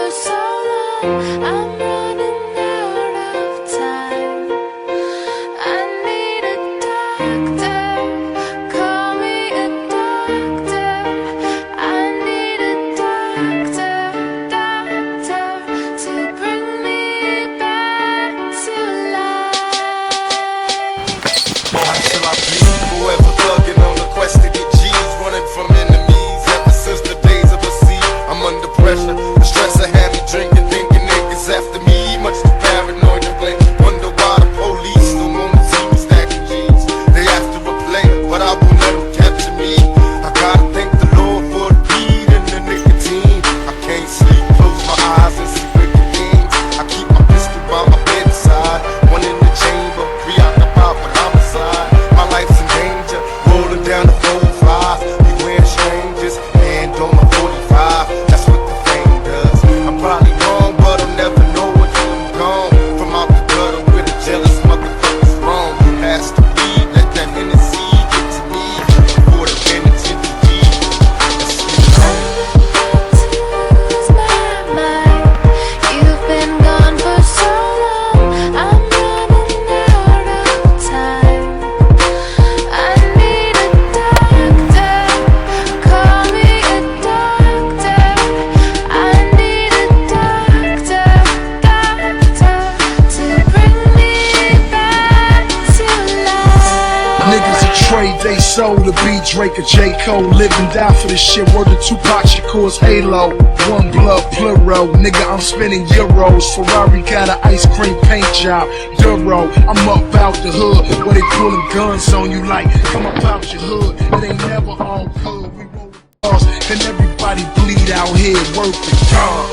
for so long, I'm running out of time. I need a doctor, call me a doctor. I need a doctor to bring me back to life. Till I bleed, forever thugging on the quest to get G's, running from enemies ever since the days of a sea. I'm under pressure, the stress I have me drinking, thinking niggas after me, much too paranoid to blame. Wonder why the police don't wanna see me stacking G's. They after a player, but I won't let them capture me. I gotta thank the Lord for the weed and the nicotine. I can't sleep, close my eyes and see wicked things. I keep my pistol by my bedside, one in the chamber, preoccupied with homicide. My life's in danger, rolling down the 4-5. Beware strangers, hand on my 45. That's what the fame does. I'm probably wrong, but I'll never know until I'm gone. From out the gutter where the jealous motherfuckers roam. Pass the weed, let that Hennessy get to me before the penitentiary. Lose my mind. You've been gone for so long, I'm running out of time. I need a doctor, call me a doctor. I need a doctor to bring me back to life. Niggas a trade they sold to be Drake or J. Cole. Live and die for this shit. Word to Tupac Shakur's Halo. One blood plural. Nigga, I'm spending euros. Ferrari got an ice cream paint job. Duro, I'm up out the hood where they pulling guns on you like, come up out your hood. It ain't never all good. We roll the cars and everybody bleed out here. Worth it, dog.